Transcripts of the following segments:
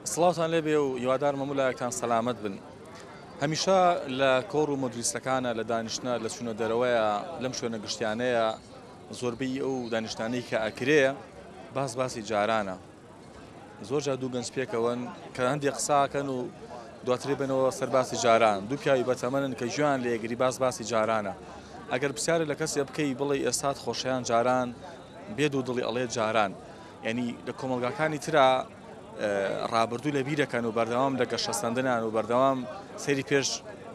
سڵاوتان لێبێ و هیوادار مەمولایەکتان سەلامەت بن. هەمیشە لە کۆڕ و مەجلیسەکانە لە دانیشتە لە چوونە دەرەوەیە لەم شوێنە گشتیانەیە زۆربەی ئەو دانیشتانەی کە ئەکرێ باسی جارانە. زۆر جا دوو گەنج پێکەوەن کە هەندێک قساکەن و دواترێ بنەوە سەرباسی جاران. دوو پیاوی بەتەمەنن کە ژیان لە یەکگری باسی جارانە. ئەگەر پرسیارە لە کەسێ بکەی بڵێ ئێستات خۆشیان جاران بێت و دڵی ئەڵێ جاران. یعنی لە کۆمەلگاکانی ترا ڕابردوو لە بیرەکەن و بەردەوام لە گەشەسەندنان و بەردەوام سەیری پێش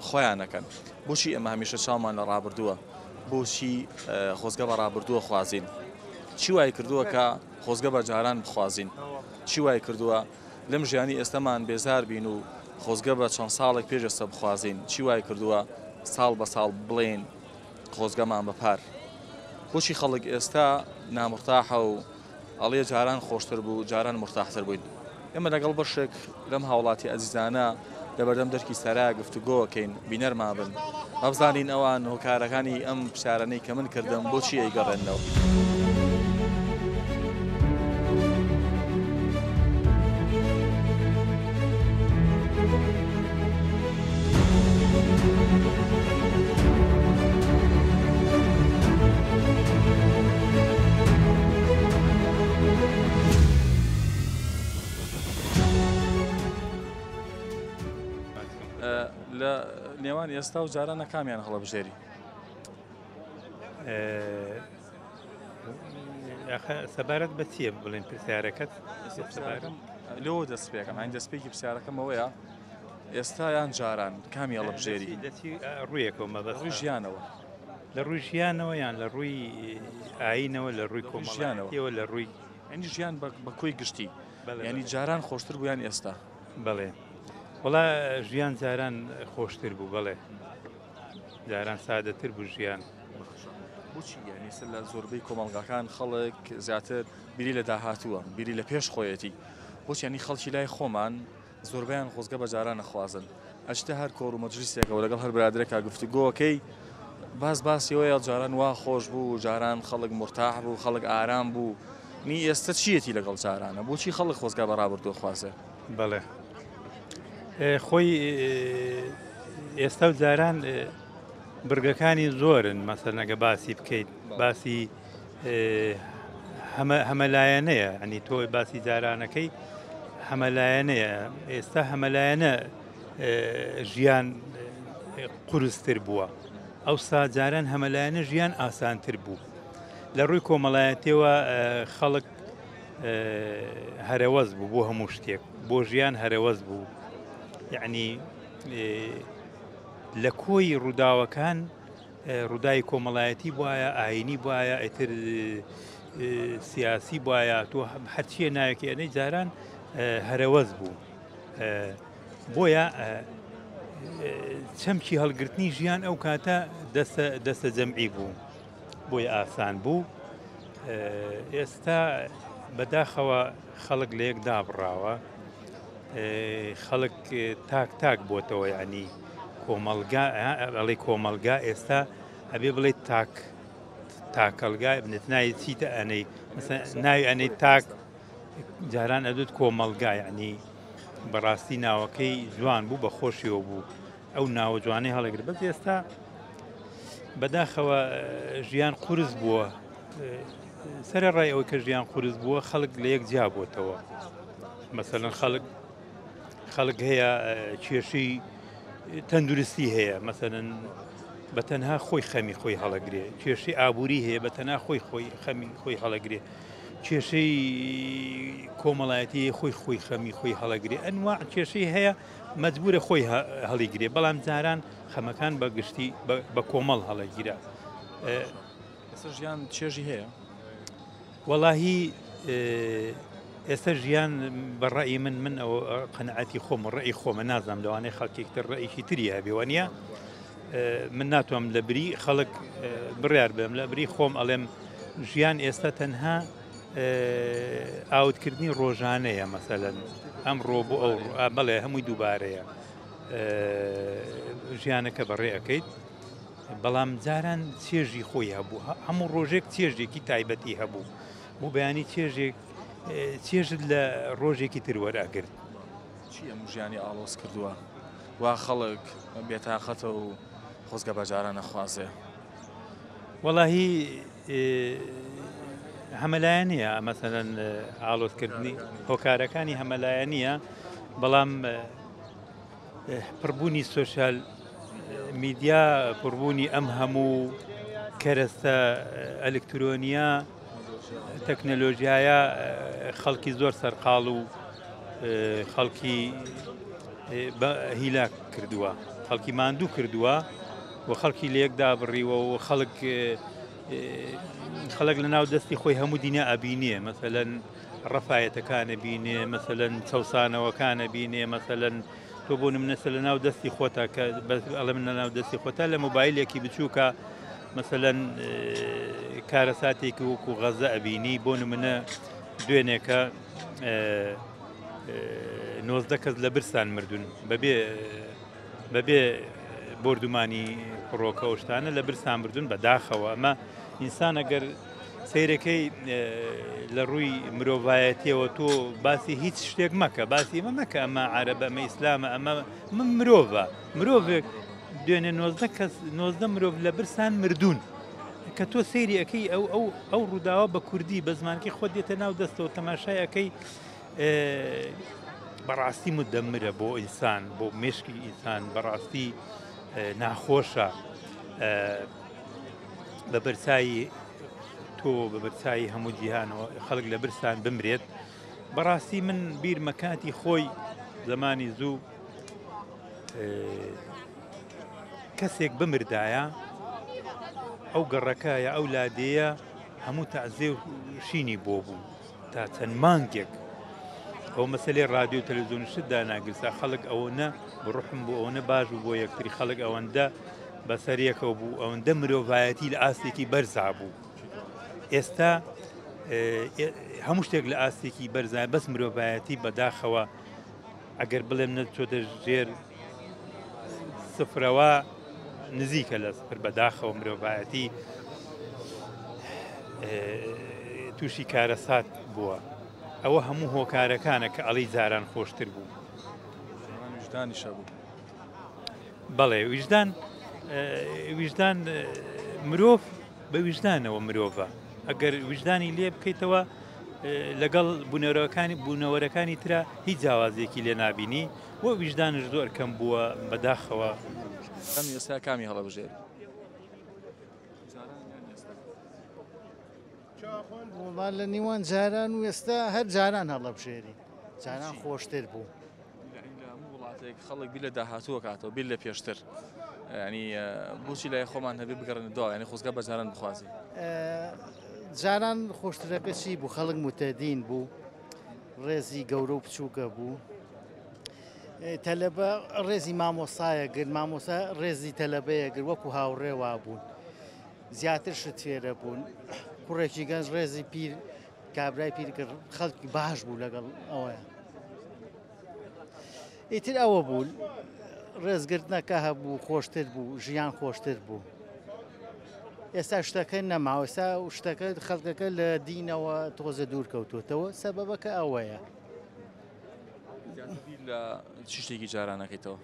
خۆیانەکەن. بۆچی ئەمە هەمیشە چاومان لە ڕابردووە؟ بۆچی خۆزگە بە ڕابردووە خوازین؟ چی وای کردووە کە خۆزگە بە جاران بخوازین؟ چی وای کردووە لەم ژیانی ئێستەمان بێزار بین و خۆزگە بە چەند ساڵێک پێش ئێستا بخوازین؟ چی وای کردووە ساڵ بە ساڵ بڵێن خۆزگەمان بەپار؟ بۆچی خەڵک ئێستا نامرتاحە و ئەڵێ جاران خۆشتر بوو جاران مرتاحتر بووین؟ ئێمە لەگەڵ بەشێک لەم هاوڵاتی ئەزیزانە لە بەردەم دەرکی سەرا گفتوگۆکەین بینەرما بن ئەبزانین ئەوان هۆکارەکانی ئەم پرسیارانەی کە من کردم بۆچی ئەیگەڕێنەوە. لە نێوان ئێستا و جارانە کامیان هەڵەبژێری؟ سەبارەت بە چییە بڵێن پرسیارەکەت؟ لەوە دەستپێکم ئاین دەستپێکی پرسیارەکەم ئەوەیە ئێستا یان جاران کامی هەڵەبژێری؟ ڕوویەکەوە مەبەست ڕووی ژیانەوە، لە ڕووی ژیانەوە یان لە ڕووی ئاینەوە لە ڕووی کۆمەڵایەتیەوە لە ڕووی ئەنی ژیان بە کۆی گشتی ینی جاران خۆشتر بوویان ئێستا؟ بەڵێ وڵا ژیان جاران خۆشتر بوو، بەڵێ جاران سادەتر بوو ژیان. بۆچی یعنی سەر لە زۆربەی کۆمەڵگاکان خەڵک زیاتر بیری لە داهاتووە بیری لە پێش خۆیەتی؟ بۆچ ینی خەڵکی لای خۆمان زۆربیان خۆزگە بە جاران نەخوازن؟ ئەشتە هەر کۆڕ و مەجلیسێکەوە لەگەڵ هەر برادرێکا گفتوگۆکەی باسیەوەیە جاران وا خۆش بوو جاران خەڵک مرتاح بوو خەڵک ئارام بوو. نی ئێستا چیەتی لەگەڵ جارانە؟ بۆچی خەڵک خۆزگا بە ڕابردووە خوازێ؟ بەڵێ خۆی ئێستا و جاران برگەکانی زۆرن مەسەڵەن ئەگە باسی بکەیت باسی هەمەلایەنەیە، ئەنی تۆ باسی جارانەکەی هەمەلایەنەیە. ئێستا هەمەلایەنە ژیان قورستر بووە، ئەوسا جاران هەمەلایەنە ژیان ئاسانتر بوو. لە ڕووی کۆمەڵایەتیەوە خەڵک هەرەوەز بوو بۆ هەموو شتێک، بۆ ژیان هەرەوەز بوو. یعنی لە کۆی ڕووداوەکان ڕووداوی کۆمەڵایەتی بواە ئاینی بواە ئیتر سیاسی بواە تۆ هەرچیە ناوێکی ئەنەی جاران هەرەوەز بوو. بۆیە چەمکی هەڵگرتنی ژیان ئەو کاتە دەستە جەمعی بوو، بۆیە ئاسان بوو. ئێستا بەداخەوە خەڵک لە یەک دابڕاوە، خەڵک تاک بۆتەوە، یعنی کۆمەلگا ئەڵێ کۆمەلگا ئێستا ئەبێ بڵێ تاکەلگای بنێت ناوی چیتە ئەنەی ناوی ئەنەی تاک جاران ئەدوت کۆمەلگا، یعنی بەڕاستی ناوەکەی جوان بوو بە خۆشیەوە بوو ئەو ناوە جوانەی هەڵەگرت. بەس ئێستا بەداخەوە ژیان قورس بووە، سەرەڕای ئەوەی کە ژیان قورس بووە خەڵک لە یەک جیا بۆتەوە. مەسەڵەن خەڵک هەیە کێشەی تەندروستی هەیە، مەسەڵەن بەتەنها خۆی خەمی خۆی هەڵەگرێ، کێشەی ئابووری هەیە بەتەنها خەمی خۆی هەڵەگرێ، کێشەی کۆمەڵایەتی خۆی خەمی خۆی هەڵەگرێ، ئەنواع کێشەی هەیە مەجبورە خۆی هەڵیگرێ. بەڵام جاران خەمەکان بە گشتی بە کۆمەڵ هەڵەگیرە. ئێستا ژیان چێژی هەیە؟ وەڵاهی ئێستا ژیان بەڕای من ئەو قەنەعەتی خۆم و ڕێی خۆمە، نازانم لەوانەیە خەڵکێکتر ڕێیشی تری هەبێ وانە من ناتوانم لە بری خەڵک بڕیار بێم لە بری خۆم ئەڵێم ژیان ئێستا تەنها ئاوتکردنی ڕۆژانەیە. مەسەڵەن ئەمڕۆ بۆ ئەو بەڵێ هەمووی دووبارەیە ژیانەکە بەڕێ ئەەکەیت، بەڵام جاران چێژی خۆی هەبوو، هەموو ڕۆژێک چێژێکی تایبەتی هەبوو بۆ بەیانی چێژت لە ڕۆژێکی تر وەرئەگرت. چی ئەم ژیانی ئاڵۆز کردووە وا خەڵک بێتاقەتە و خۆزگە بەجاران نەخوازێ وەڵاهی هەمەلایەن نییە مەسەلەن ئاڵۆزکردنی هۆکارەکانی هەمەلایەن نییە بەڵام پڕبوونی سۆشیال میدیا پڕبوونی ئەم هەموو کەرەستە ئەلکترۆنیە تەکنەلۆژیایە خەڵکی زۆر سەرقاڵ و خەڵکی هیلاک کردووە خەڵکی ماندوو کردووە و خەڵکی لە یەکدا بڕیوە و خەڵک لە ناو دەستی خۆی هەموو دینە ئەبینێ مەسەلەن ڕەفایەتەکانە بینێ مەسەلەن چەوسانەوەکانە بینێ مەسەلەن تۆ بۆ نمونە لە ناو دەستی خۆتە کە ئەڵێ من لە ناو دەستی خۆتە لە مۆبایلێکی بچووکە مەسەلەن کارەساتێکی وەکو غەزە ئەبینی بۆ نمونە دوێنێکە 19 کەس لە برسان مردوون بەبێ بردومانی فڕۆکە شتانە لە برسان مردوون بەداخەوە ئەمە ئینسان ئەگەر سیرەکەی لە ڕووی مرۆڤایەتیەوە تۆ باسی هیچ شتێک مەکە باسی ئەمە مەکە ئەمە عەرەبە ئەمە ئیسلامە ئەمە من مرۆڤە مرۆڤێک دوێنێ 19 مرۆڤ لە برسان مردوون کە تۆ سەیری ئەەکەی ئەو ڕووداوە بە کوردی بە زمانکی خۆ دێتە ناو دەستەوە تەماشای ئەەکەی بەڕاستی مدەمرە بۆ ئینسان بۆ مشکی ئینسان بەڕاستی ناخۆشە بە بەرچایی تۆ بە بەرچایی هەموو جیهانەوە خەڵک لە برسان بمرێت بەڕاستی من بیر مەکاتی خۆی زمانی زوو کەسێک بمردایە ئەو گەڕەکەیە ئەو لادەیە هەموو تەعزیە و شینی بۆ بوو تا چەند مانگێک ئەو مەسەلەی رادیۆ و تەلەڤیزیۆن شتدا ناگرسا خەڵک ئەوەنە بڕوحم بوو ئەوەنە باش بوو بۆ یەکتری خەڵک ئەوەندە بەسەریەکەوە بوو ئەوەندە مرۆڤایەتی لە ئاستێکی بەرزا بوو ئێستا هەموو شتێک لە ئاستێکی بەرزای بەس مرۆڤایەتی بەداخەوە ئەگەر بڵێم نەچۆتە ژێر سفرەوە نزیکە لە سفر بەداخەوە مرۆڤایەتی تووشی کارەسات بووە ئەوە هەموو هۆکارەکانە کە ئەڵی جاران خۆشتر بوو وجدانیشە بوو بەڵێ ویژدان مرۆڤ بە ویژدانەوە مرۆڤە ئەگەر ویژدانی لێ بکەیتەوە لەگەڵ بوونەوەرەکانی ترە هیچ جیاوازێکی لێ نابینی وە ویژدانش زۆر کەم بووە بەداخەوە ئەم ئێستا کامی هەڵەبژێر وڵان لە نیوان جاران و ئێستا هەر جاران هەڵەبژێری جاران خۆشتر بوو وڵاتێک خەڵک بیر لە داهاتووە کاتەوە بیر لە پێشتر ینی بۆچی لای خۆمان هەبێ بگەڕن دوا ینی خۆزگە بە جاران بخوازی جاران خۆشترەکە چی بوو خەڵک متەدین بوو ڕێزی گەورە و بچووکە بوو تەلەبە ڕێزی مامۆسایە گرت مامۆسا ڕێزی تەلەبەیە گر وەکو هاوڕێوا بوون زیاتر شت فێرە بوون کوڕێکی گەنج ڕێزی پیر کابرای پیر کرد خەڵکی باش بوو لەگەڵ ئەوەیە ئیتر ئەوە بوو ڕێزگرتنەکە هەبوو خۆشتر بوو ژیان خۆشتر بوو ئێستا شتەکە نەماوە ئێستا شتەکە خەڵکەکە لە دینەوە تۆزە دوور کەوتوتەوە سەبەبەکە ئەوەیە لە چ شتێکی جارانەکەیتەوە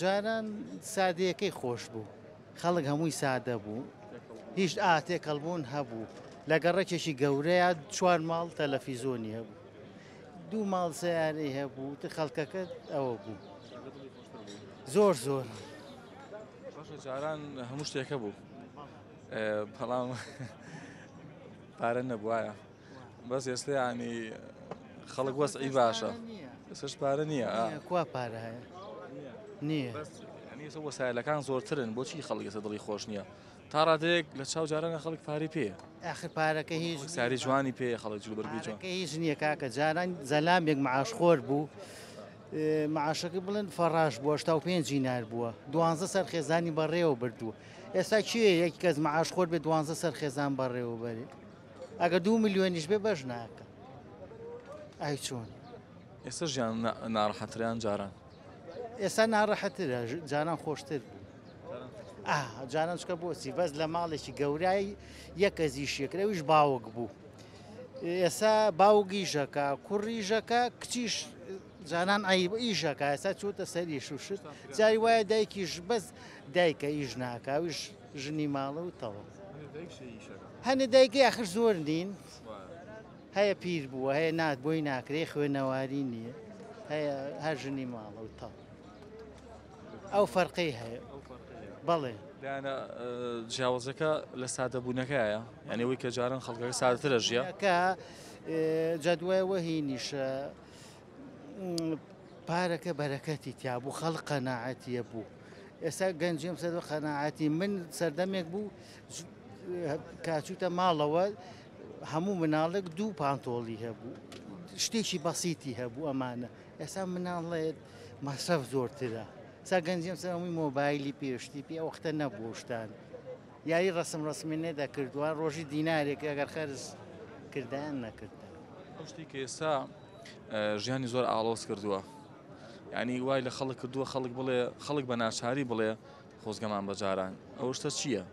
جاران سادەیەکەی خۆش بوو خەڵک هەمووی سادە بوو هیچ تێکەڵبوون هەبوو لە گەڕەکێکی گەورەیە 4 ماڵ تەلەڤیزۆنی هەبوو 2 ماڵ سیارەی هەبوو خەڵکەکە ئەوە بوو زۆر جاران هەموو شتێکە بوو بەڵام پارە نەبووایە بەس ئێستا ینی خەڵک وەسعی باشە ئێستاش پارە نییە کوا پارە هەیە نییە ئەستا وەسایلەکان زۆرترن بۆچی خەڵک ئێستا دڵی خۆش نییە تا ڕادەیەک لە چاو جارانە خەڵک پارەی پێیە ئاخر پارەکە هیچ ساری جوانی پێ خەڵک جلوبەرگی جوان هیچ نییە کاکە جاران زەلامێک معاشخۆر بوو معاشەکە بڵێن فەڕاش بووە 5 دینار بووە 12 سەرخێزانی بەڕێوە بردووە ئێستا چییە یەک کەس معاشخۆر بێ 12 سەرخێزان بەڕێوە بەری ئەگە 2 میلیۆنیش بێ بەش ناکە ئای چۆن ئێستا ژیان ناڕەحەتریان جاران ئێستا ناڕەحەترە جاران خۆشتر بوو جاران چکە بۆچی بەس لە ماڵێکی گەورایی یەک کەزیشیەکرەویش باوەک بوو ئێستا باوگیژەکە کوڕیژەکە کچیش جانان ئیژەکە ئێستا چوتە سەری شوشت جاری وایە دایکیش بەس دایکە ئیژ ناکاویش ژنی ماڵە و تەوە هەنە دایکی ئاخر زۆر نین هەیە پیر بووە هەیە نات بۆی ناکرێ خوێنەواری نییە هەیە هەر ژنی ماڵە و تەڵ ئەو فەرقی هەیە بەڵێ لایەنە جیاوازەکە لە سادەبوونەکەیە یعنی ئەوەی کە جاران خەڵکەکە سادەترە ژیە کە جەدوایەوە هینیشە پارەکە بەرەکەتی تیا بوو خەڵق قەناعەتیە بوو ئێستا گەنجیم سەر قەناعەتی من سەردەمێک بوو کاچوتە ماڵەوە هەموو مناڵک دوو پانتۆڵی هەبوو شتێکی بەسیتی هەبوو ئەمانە ئێستا مناڵێت مەسەف زۆرترە سا گەنجیم سەر هەمووی مۆبایلی پێشتی پێ وەختە نەبوو شتان یاری ڕسمڕسمێنێ دەکردووە ڕۆژی دینارێک ئەگەر خەرز کردیان نەکردن ئەو شتی کە ئێستا ژیانی زۆر ئاڵۆز کردووە یعنی وای لە خەڵک کردووە خەڵک بڵێ خەڵک بە ناچاری بڵێ خۆزگەمان بەجاران ئەوە شتە چییە؟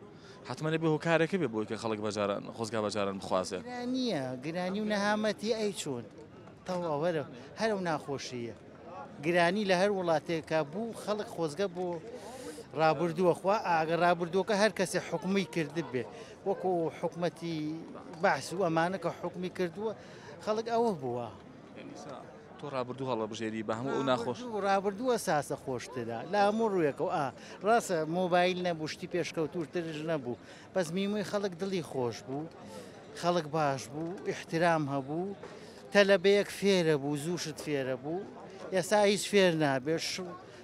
حتممە بێ هۆکارێکە بێ بۆی کە خەڵک بەجاران خۆزگا بەجاران بخوازێ نییە گرانی و نەهامەتی ئەی چۆن تەواوەرە هەرو ناخۆشیە گرانی لە هەر وڵاتێکە بوو خەڵک خۆزگە بۆ ڕابردووە خوا ئاگە ڕابردووەکە هەر کەسێ حکومی کرد بێ وەکو حکومەتی بەحس و ئەمانە کە حکومی کردووە خەڵک ئەوە بووە تۆ ڕابردوو هەڵە بژێری بە هەموو ئەو ناخۆش ڕابردووە ساسە خۆشترا لە هەموو ڕوویەکەەوە ڕاستە مۆبایل نەبوو شتی پێشکەوتورترش نەبوو بەس میمووی خەڵک دڵی خۆش بوو خەڵک باش بوو احترام هەبوو تەلەبەیەک فێرە بوو زووشت فێرە بوو ئێستا هیچ فێر نابێت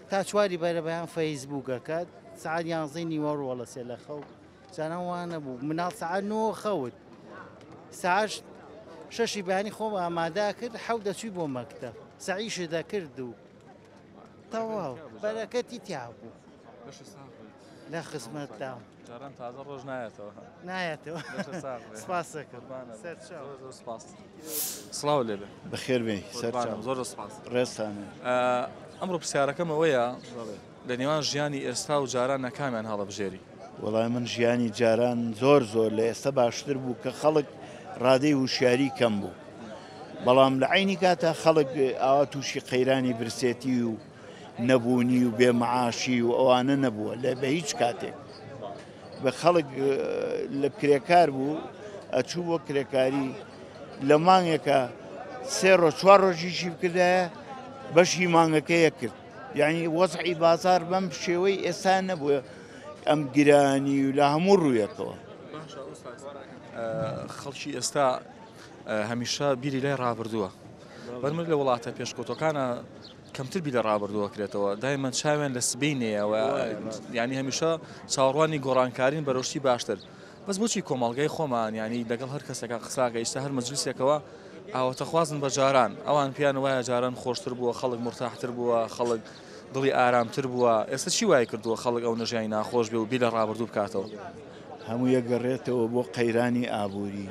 تا چواری بەرەبەیان فەیسبووکەکە سعات 11 نیوەڕوە لە سێ لە خەو جانان وانە بوو مناڵ سعات 9 خەوت سعات شەشی بانی خۆم ئامادا کرد حەوت دەچووی بۆ مەکتەب سەعیشە دەکرد و تەواو بەرەکەتی تیا بوو لە خزمەتدا جاران تازە ڕۆژ نایەتەوە نایەتەوە سپاس دەکەم سڵاو لێبێ بەخێر بێ زۆر سپاس ڕێستانە ئەمڕۆ پرسیارەکەم ئەوەیە لە نێوان ژیانی ئێستا و جاران نەکامیان هەڵەبژێری وەڵای من ژیانی جاران زۆر زۆر لە ئێستا باشتر بوو کە خەڵک ڕادەی وشیاری کەم بوو بەڵام لە عینی کاتە خەڵک ئاوا تووشی قەیرانی برسێتی و نەبوونی و بێمەعاشی و ئەوانە نەبووە لە بە هیچ کاتێک بە خەڵک لە کرێکار بوو ئەچوو بۆ کرێکاری لە مانگێکە سێ ڕۆژ چوار ڕۆژیشی بکردایە بەشی مانگەکەیە کرد یعنی وەزعی بازار بەم شێوەی ئێستا نەبووە ئەم گرانی و لە هەموو ڕوویەکەوە خەڵکی ئێستا هەمیشە بیری لای ڕابردووە بەرمر لە وڵاتە پێشکەوتەکانە کەمتر بی لە ڕابردووە کرێتەوە دایمەن چاوێن لە سبینەوە ینی هەمیشە چاوەڕوانی گۆڕانکارین بەرەشتی باشتر بەس بۆچی کۆمەڵگەی خۆمان ینی لەگەڵ هەر کەسێکە قساکە ئێستا هەر مەجلیسێکەوە ئاوەتەخوازن بە جاران ئەوان پیان وایە جاران خۆشتر بووە خەڵک مرتاحتر بووە خەڵک دڵی ئارامتر بووە ئێستا چی وای کردووە خەڵک ئەو نەژیانی ناخۆش بێ و بی لە ڕابردوو بکاتەوە هەموو یەگەڕێتەوە بۆ قەیرانی ئابووری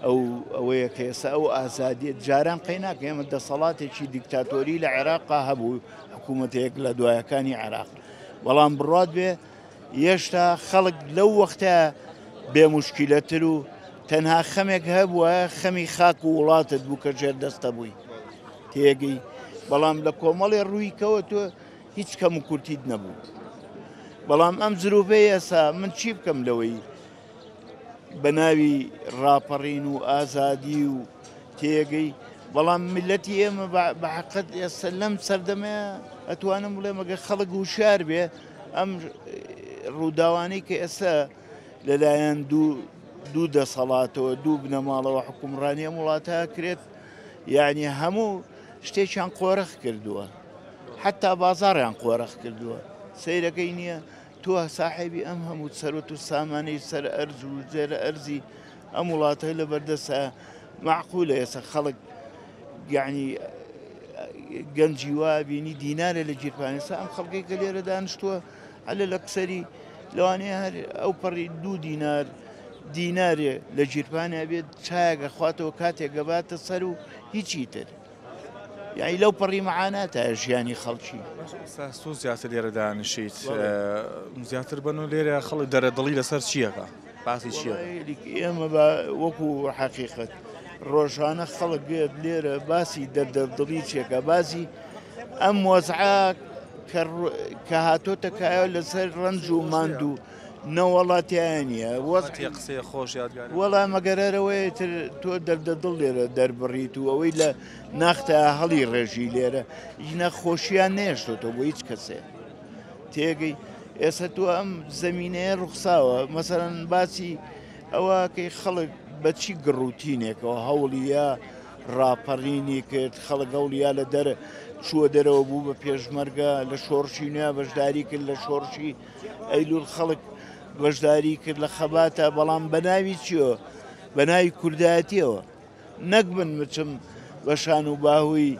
ئەوەیە کە ئێستا ئەو ئازادیت جاران قەیناکە ئێمە دەسەڵاتێکی دیکتاتۆری لە عێراقا هەبوو حکوومەتەیەک لە دوایەکانی عێراق بەڵام بڕات بێ هێشتا خەڵک لەو وەختە بێموشکیلەتر و تەنها خەمێک هەبووە خەمی خاک و وڵاتت بوو کە ژێر دەستە بووی تێگەی بەڵام لە کۆمەڵی ڕوویکەوە تۆ هیچ کەم و کورتیت نەبوو بەڵام ئەم زروبەی ئێسا من چی بکەم لەوەی بە ناوی ڕاپەڕین و ئازادی و تێگەی بەڵام ملەتی ئێمە بە حەقەت ئێستا لەم سەردەمەیە ئەتوانم بڵێ مەگە خەڵک وشار بێ ئەم ڕووداوانەی کە ئێستا لەلایەن دوو دەسەڵاتەوە دوو بنەماڵەوە حکومڕانی ئەم وڵاتە کرێت یعنی هەموو شتێکیان قۆرەخ کردووە حتا بازاڕیان قۆرەخ کردووە سەیرەکەی نییە تۆ ساحێبی ئەم هەموو سەرۆت و سامانەی سەر ئەرز و زێرە ئەرزی ئەم وڵاتەی لە بەردەسە معقولە ئێستا خەڵک یعنی گەنجی وا بینی دینارە لە جیرپانێستا ئەم خەڵکەی کە لێرە دانیشتووە هەلە لە قسەری لەوانەیە هەر ئەو پەڕی 2 دینارێ لە جیرپانیا بێت چایەگە خواتەوە کاتێک گەباتە سەر و هیچی تر یعنی لەو پەڕی مەعاناتە ژیانی خەڵکی سۆ زیاتر لێرە دانیشیت زیاتر بن و لێرە خەڵک دەرە دڵی لەسەر چیەکە باسی چیە ئێمە وەکو حەقیقەت ڕۆژانە خەڵک بێت لێرە باسی دەردەردڵی چێکە باسی ئەم وەزعا کە هاتۆتە کایە لەسەر ڕنج و ماند و نەوەڵاتیانە قسەی خۆش یادگار وەڵام مەگەرەرەوەی تر تۆ دەردەدڵ لێرە دەربڕیت و ئەوەی لە ناختە هەڵی ڕێژی لێرە نەخۆشییان نێشتۆ بۆ هیچ کەسێ تێگەی ئێستا تۆ ئەم زەمینەیە ڕوخساوە مەسەرەن باسی ئەوە کەی خەڵک بەچی گڕوتینێکەوە هەوڵیە ڕاپەڕینی کرد خەڵک هەوڵیا لە دەرە چووە دەرەوە بوو بە پێشمەرگە لە شۆڕشی نوێ بەشداری کرد لە شۆڕشی ئەیلول خەڵک بەشداری کرد لە خەباتە بەڵام بەناوی چیەوە بەناوی کوردایەتیەوە نەک بن بچم بەشان و باهووی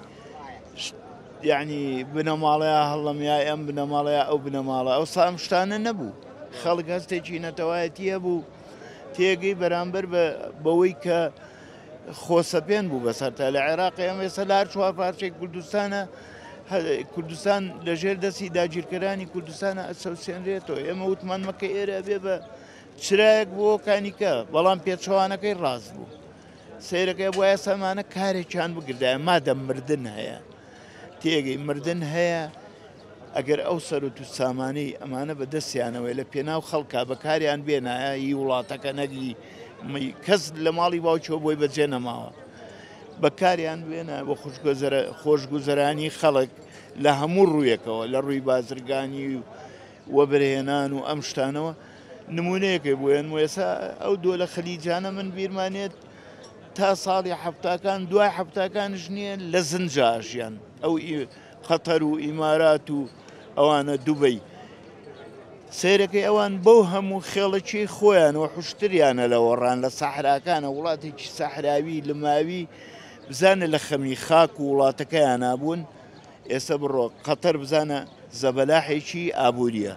یعنی بنەماڵەیە هەڵەمیای ئەم بنەماڵەیە ئەو بنەماڵە ئەو سام شتانە نەبوو خەڵک هەستێکی نەتەوایەتیە بوو تێگەی بەرامبەر بەوەی کە خۆسەپێن بوو بەسەرتا لە عێراقی ئەم ێستا لە هەر چوار پارچەی کوردستانە کوردستان لەژێر دەستی داگیرکەرانی کوردستانە ئەسەوسێنرێتەوە ئێمە وتمان مەکە ئێرە بێ بە چرایەک بۆ کانیکە بەڵام پێچەوانەکەی ڕاست بوو سیرەکەی بۆ ئێسامانە کارێکیان بگردایە مادەم مردن هەیە تێگەی مردن هەیە ئەگەر ئەو سەرۆت و سامانەی ئەمانە بەدەستیانەوەی لە پێناو خەڵکا بەکاریان بێنایە هی وڵاتەکە نەگی کەس لە ماڵی باوچەوە بۆی بەجێ نەماوە بەکاریان بێنە بۆ خۆشگوزەرانی خەڵک لە هەموو ڕوویەکەوە لە ڕووی بازرگانی و وەبرهێنان و ئەم شتانەوە نمونەیەکەی بۆیان وێسا ئەو دۆ لە خەلیجانە من بیرمانێت تا ساڵی حەفتاکان دوای حەفتاکانش نییە لە زنجاژیان ئەو قەتەر و ئیمارات و ئەوانە دووبەی سیرەکەی ئەوان بەو هەموو خێڵەکی خۆیانەوە حوشتریانە لە وەڕان لە ساحراکانە وڵاتێکی ساحراوی لەماوی بزانە لە خەمی خاک و وڵاتەکەیان نابوون ئێستا بڕۆ قەتەر بزانە زەبەلاحێکی ئابوووریە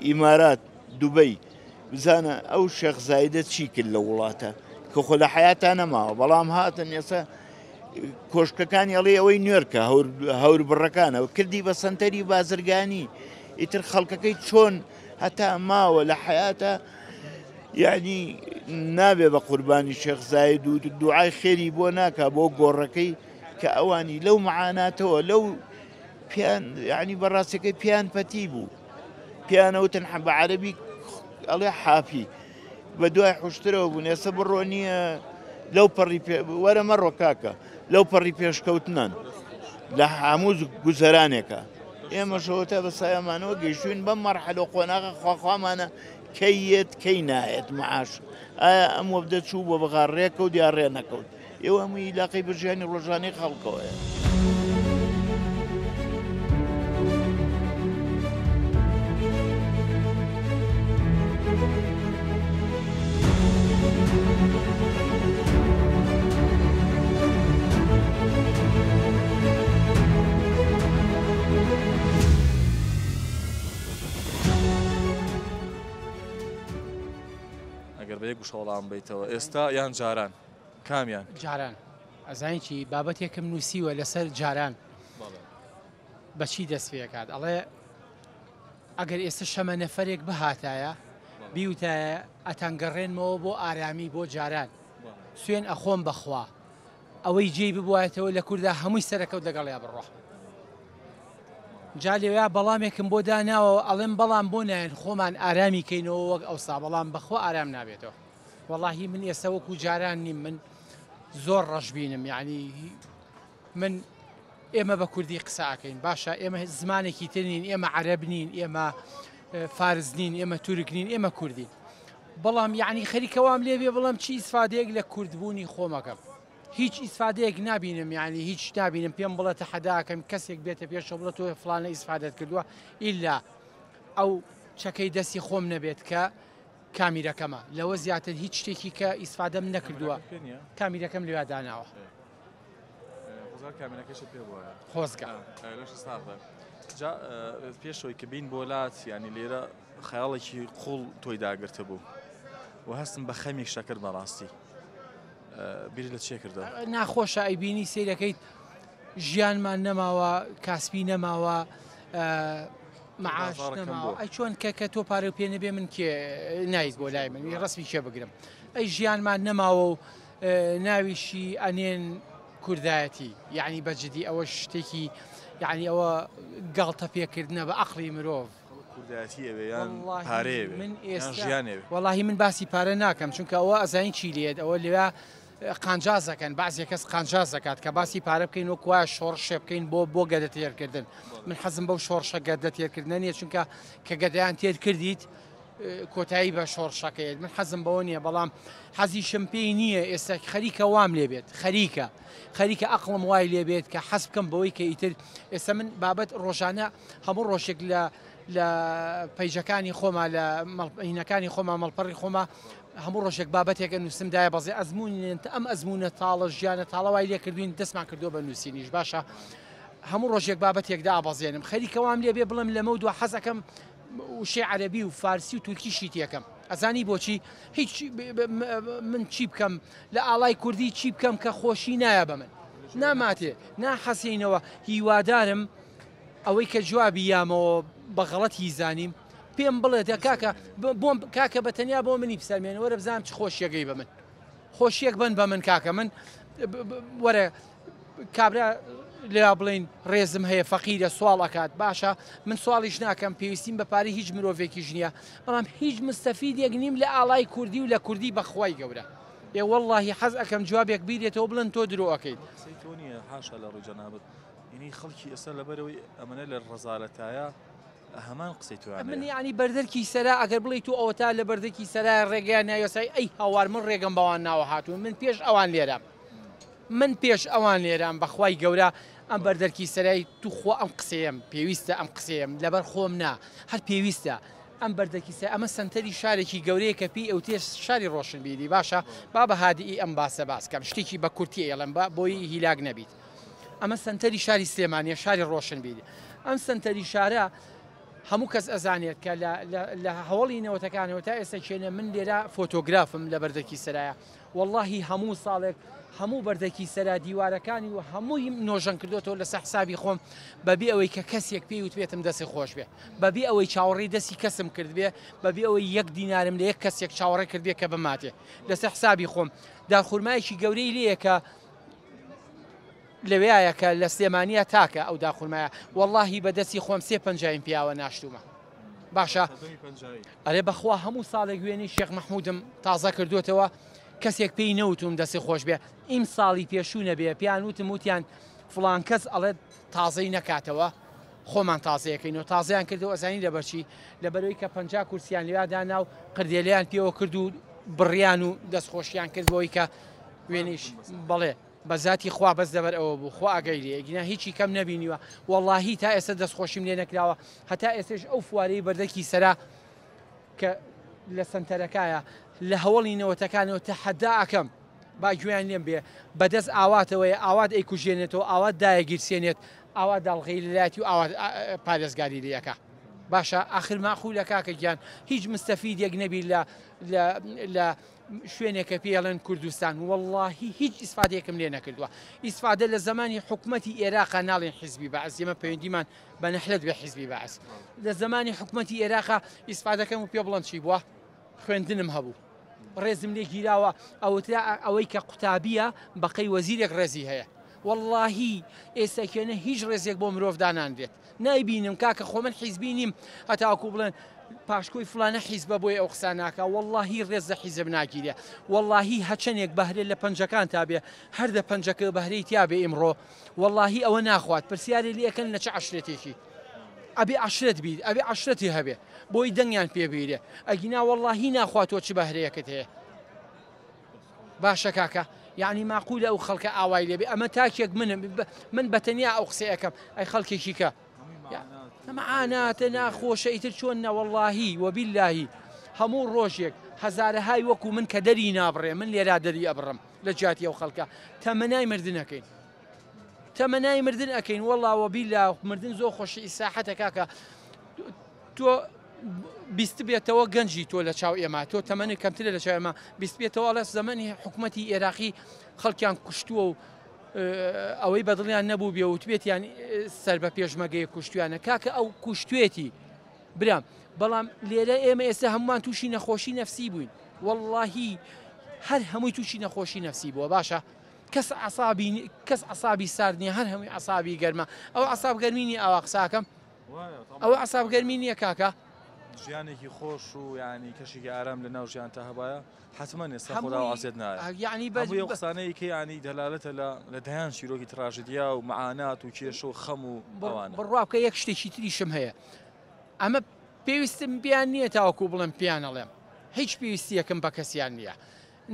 ئیمارات دووبەی بزانە ئەو شێخ زایدە چی کرد لە وڵاتە کە خۆ لە حیاتان نەماوە بەڵام هاتن ئێستا کۆشکەکانی ئەڵێ ئەوەی نوێرکە هەور بڕەکانەوە کردی بە سنتەری بازرگانی ئیتر خەڵکەکەی چۆن هەتا ماوە لە حیاتە یعنی نابێ بە قوربانی شێخ زاید و دوعای خێری بۆ ناکە بۆ گۆڕەکەی کە ئەوانی لەو معاناتەوە لەو یعنی بەڕاستەکەی پیان پەتی بوو پیانەوتن بە عەرەبی ئەڵێ حافی بە دوای حوشترەوە بوون ئێستا بڕۆ نییە لەو پەڕی وەرە مەڕۆ کاکە لەو پەڕی پێشکەوتنان لە هەموو گوزەرانێکە ئێمە شەوتە بە سایەمانەوە گەیشتوین بەم مەرحەلە خۆناغە خواخوامانە کەیت کەی نایەت معاش ئایا ئەم وەبدە چوو بۆ بەغاڕێکە و دیارڕێ نەکەوت ئێوە هەمووی عیلاقەی بەژیانی ڕۆژانەی خەڵکەوەیە. ئەگەر بە یەک گوشەوەڵام بیتەوە ئێستا یان جاران کامیان جاران ئەزانین چی بابەتێکم نووسیوە لەسەر جاران بەچی دەست پێکات ئەڵێ ئەگەر ئێستا شەمە نەفەرێک بهاتایە بیوتایە ئەتانگەڕێنمەوە بۆ ئارامی بۆ جاران سوێن ئەخۆم بەخوا ئەوەی جێی ببوایەتەوە لە کووردا هەمووی سەرەکەوت لەگەڵیا بڕۆ جا لێوەیە بەڵامێکم بۆ داناوە ئەڵێم بەڵام بۆ نایەن خۆمان ئارامی کەینەوە وەک ئەوسا بەڵام بەخۆ ئارام نابێتەوە وەڵاهی من ئێستا وەکو جاران نیم من زۆر ڕەشبینم یعنی من ئێمە بە کوردی قساکەین باشە ئێمە زمانێکی ترنین ئێمە عەرەب نین ئێمە فارز نین ئێمە تورک نین ئێمە کوردین بەڵام یعنی خەریکەوام لێبێ بەڵام چی ئیسفادەیەک لە کوردبوونی خۆمەکەم هیچ ئیسفادەیەک نبینم یعنی هیچ نبینم پێم بڵێتە حەداکەم کەسێک بێتە پێشەوە بڵێت تۆ فلانە ئیسفادەت کردووە ئیلا ئەو چەکەی دەستی خۆم نەبێت کە کامیرەکەمە لەوە زیاتر هیچ شتێکی کە ئیسفادەم نەکردووە کامیرەکەم لێوە داناوە خۆزگە پێشەوەی کە بین بۆلات ینی لێرە خەیاڵێکی قوڵ تۆی داگرتە بوو و هەستم بە خەمێک شەکرد بەڕاستی بیر لە چێ کردەوە ناخۆشە ئەیبینی سیرەکەیت ژیانمان نەماوە کاسبی نەماوە معاش نەماوە ئەی چۆن کە تۆ پارە پێ نەبێ من کێ نایت بۆ لای من ڕسمی کێ بگرم ئەی ژیانمان نەماوە و ناویشی ئەنێن کوردایەتی یعنی بەجددی ئەوە شتێکی یعنی ئەوە گاڵتە پێکردنە بە عەقڵی مرۆڤ کوردایەتی ئەوێ یان پارەیە من ئێستا ژیانێ وەڵاهی من باسی پارە ناکەم چونکە ئەوە ئەزانین چی لێت ئەوە لێوە قانجاز دەکەن بعضی کەس قانجاز دەکات کە باسی پارە بکەین و کووا شۆڕشێ بکەین بۆ گەدە تێرکردن من حەزم بەو شۆڕشە گەدە تێرکردن نیە چونکە کە گەدەیان تێر کردیت کۆتایی بە شۆڕشەکەیت من حەزم بەوە نییە بەڵام حەزی شمپێی نییە ئێستا خەریکە وام لێبێت خەریکە ئەقڵم وای لێبێت کە حەز بکەم بەوەی کە ئیتر ئێستا من بابەت ڕۆژانە هەموو ڕۆژێک لە پەیجەکانی خۆما لە هینەکانی خۆما مەڵپەڕی خۆما هەموو ڕۆژێک بابەتێکە نووسمدایە بەزێ ئەزمموین ئەم ئەزمونە تاڵە ژیانە تاڵەوای لێ کردوین دەستمان کردو بە نووسینیش باشە هەموو ڕۆژێک بابەتێکدا ئابەزێنم خەریکەوام لێبێ بڵم لەمە دووە حەزەکەم وشێ عەرەبی و فارسی و تورکیشی تێکەم ئەزانی بۆچی هیچ من چی بکەم لە ئاڵای کوردی چی بکەم کە خۆشی نایە بە من ناماتێ ناحەسینەوە هیوادارم ئەوەی کە جوابی یامەوە بەغەڵەتی زانیم پێم بڵێ کاکە بۆم کاکە بە تەنیا بۆ منی بسەلمێن وەرە بزانم چ خۆشیەکەی بە من خۆشیەک بن بە من کاکە من وەرە کابرا لێ بڵین ڕێزم هەیە فەقیرە سوال ئەکات باشە من سواڵیش ناکەم پێویستیم بە پارەی هیچ مرۆڤێکیش نییە بەڵام هیچ مستەفیدێک نیم لە ئاڵای کوردی و لە کوردی بەخوای گەورە ێ وەڵڵاهی حەز ئەەکەم جوابێک بیرێتەوە بڵن تۆ درۆ ئەەکەیت سەیتۆنیە حاشا لە ڕووی جەنابەت ینی خەڵکی ئێستا لەبەرەوەی ئەمەنە لە ڕەزالەتایە هەمان قسەی توانێت من ینی بەردەرکی سەرا ئەگەر بڵی تو ئەوە تا لە بەردەکی سەرا ڕێگەیان نایۆسای ئەی هاوار من ڕێگەم بەوان ناوە هاتوون من پێش ئەوان لێرەم من پێش ئەوان لێران بەخوای گەورە ئەم بەردەرکی سەرای توخوا ئەم قسەیەم پێویستە ئەم قسەیەم لەبەر خۆم نا هەر پێویستە ئەم بەردەکی سە ئەمە سنتەری شارێکی گەورەیە کە پێی ئەو تێش شاری ڕۆشنبیری باشە با بە هادی ئەم باسە باسکەم شتێکی بە کورتی ئێڵم بۆی هیلاک نەبیت ئەمە سنتەری شاری سلێمانیە شاری ڕۆشنبیری ئەم سنتەری شارە هەموو کەس ئەزانێت کە لە هەوڵی نەوەتەکانەوە تا ئێستا چێنە من لێرە فۆتۆگرافم لە بەردەکی سەرایە واللهی هەموو ساڵێک هەموو بەردەکی سەرا دیوارەکانی و هەمووی نۆژەن کردوەوە لەسەر حسابی خۆم بەبێ ئەوەی کە کەسێک پێی وتبێتم دەستی خۆش بێ بەبێ ئەوەی چاوەڕێی دەستی کەسم کرد بێ بەبێ ئەوەی یەک دینارم لە یەک کەسێک چاوەڕێ کرد بێ کە بماتێ لەسەر حسابی خۆم داخورمایەکی گەورەی لێیە کە لەوەیە کە لە سلێمانیە تاکە ئەو داخورمایە واللهی بەدەستی خۆم 350 پیاوە ناشتومە باشە ئەرێ بەخوا هەموو ساڵێک وێنی شێخ مەحموودم تازە کردوێتەوە کەسێک پێی نەوتم دەستی خۆش بێ ئیم ساڵی پێشوونە بێ پیان وتم وتیان فڵان کەس ئەڵێ تازەی نەکاتەوە خۆمان تازەیەکەینەوە تازیان کردەوە ئەزانی لەبەرچی لەبەرەوەی کە 50 کورسیان لێوادا ناو قردێلیان پێوە کرد و بڕیان و دەستخۆشیان کردبەوەی کە وێنیش بەڵێ بە ذاتی خوا بەس دەبەر ئەوە بوو خوا ئەگەیری ئەگینا هیچی کەم نەبینیوە واللهی تا ئێستا دەستخۆشیم لێ نەکراوە هەتا ئێستش ئەو فوارەی بەردەکی سەرا کە لە سنتەرەکایە لە هەوڵی نەوەتەکانەوە تەحەدا ئەکەم با گوێیان لێم بێ بەدەست ئاواتەوەی ئاوات ئەیکوژێنێتەوە ئاوات دایەگیرسێنێت ئاوا داڵغی لەلایەتی و ئاوا پارێزگاری لەکە باشە ئاخر ماخوو لە کاکە گیان هیچ مستەفیدێک نەبی لە شوێنێکە پێڵێن کوردستان واللهی هیچ ئیسفادەیەکم لێ نەکردووە ئیسفادە لە زمانی حکومەتی عێراقا ناڵێن حیزبی بەعەز ئێمە پەیوەندیمان بە نەحلەت بێ حیزبی بەعەز لە زمانی حکومەتی عێراقا ئیسفادەکەم و پێ بڵند چی بووە خوێندنم هەبوو ڕێزم لێ گیراوە ئەوەی کە قوتابیە بەقەی وەزیرێک ڕێزی هەیە واللهی ئێستاکێنە هیچ ڕێزێک بۆ مرۆڤدانان دێت نایبینم کاکە خۆ من حیزبی نیم هەتاکو بڵێن پاشکۆی فلانە حیزبە بۆی ئەو قسە ناکە واللهی ڕێز لە حیزب ناگیرێ واللهی هەچەنێک بەهرێت لە پەنجەکان تا بێ هەر دە پەنجەکە بەهرەی تا بێ ئیمڕۆ واللهی ئەوە ناخوات پرسیارێ لێکەن لە چه عەشرەتێکی ئەبێ عەشرەت بیت ئەبێ عەشرەتی هەبێ بۆی دەنگیان پێبیرێ ئەگینا واللهی ناخواتەوە چ بەهرەیەکت هەیە باشە کاکە یعنی ماقولە ئەو خەڵکە ئاوای لێبێ ئەمە تاکێک من بەتەنیا ئەو قسەیەکەم ئەی خەڵکێکی کە معاناتە ناخۆشە ئیتر چۆن نەوەڵڵاهی وەبیللاهی هەموو ڕۆژێک هەزارەهای وەکو من کە دەری نابڕێ من لێرا دەری ئەبڕم لە جاتی ئەو خەڵکە تەمەنای مردنەکەین تەمەنای مردن ئەەکەین وەڵڵا وەبیللا مردن زۆر خۆشی ئیساحەتە کاکە تۆ بیست بێتەوە گەنجی تۆ لە چاو ئێمە تۆ تەمەنی کەمترە لە چاو ئێمە بیست بێتەوە لە زەمانی حکوومەتی عێراقی خەڵکیان کوشتووە و ئەوەی بەدڵیان نەبوو بێ وتبێتیان سەر بە پێشمەگەی کوشتویانە کاکە ئەو کوشتێتی برام بەڵام لێرە ئێمە ئێستا هەمووان تووشی نەخۆشی نەفسی بووین واللهی هەر هەمووی تووشی نەخۆشی نەفسی بووە باشە کەس عەسابی سارد نییە هەر هەمووی عەسابی گەرمە ئەو عەساب گەرمینی ئەوە قساکەم ئەوە عەساب گەرمی نییە کاکە ژیانێکی خۆش و ینی کەشێکی ئارام لە ناو ژیان تا هەبایە حتمما ئێستا خۆدا ئاسێت نایە یعنی هەموو قسانەی کە ینی دەلالەتە لە دەیان شیرۆکی تراژدیا و معانات و کێشە و خەم و ئەوانە بڕواکە یەک شتێکی تریشم هەیە ئەمە پێویستم بیان نییە تاوەکو بڵم پیانەڵێم هیچ پێویستیەکەم بە کەسیان نییە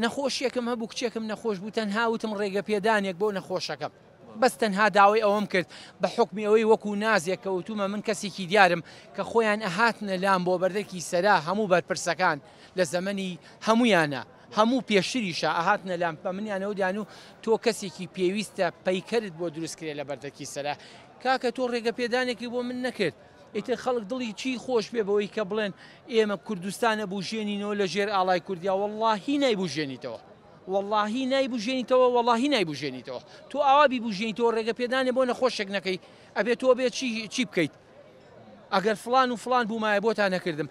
نەخۆشیەکەم هەبوو کچێکم نەخۆش بوو تەنها وتم ڕێگە پێدانێک بۆ نەخۆشەکەم بەس تەنها داوای ئەوەم کرد بە حکمی ئەوەی وەکو نازێک کەوتومە من کەسێکی دیارم کە خۆیان ئەهاتنە لام بۆ بەردەکی سەرا هەموو بەرپرسەکان لە زەمەنی هەمویانە هەموو پێشتریشە ئاهاتنە لام بە منیانەوە دیان و تۆ کەسێکی پێویستە پەیکەرت بۆ دروستکرێ لە بەردەکی سەرا کاکە تۆ ڕێگە پێدانێکی بۆ من نەکرد ئیتر خەڵک دڵی چی خۆش بێ بەوەی کە بڵێن ئێمە کوردستانە بژێنینەوە لە ژێر ئاڵای کوردیا وەڵڵاهی نایبژێنیتەوە واللهی نایبژێنیتەوە واللهی نایبژێنیتەوە تۆ ئاوا بیبژێنیتەوە ڕێگە پێدانێ بۆ نەخۆشێک نەکەی ئەبێت تۆ بێت چی بکەیت ئەگەر فلان و فلان بوومایە بۆتان نەکردم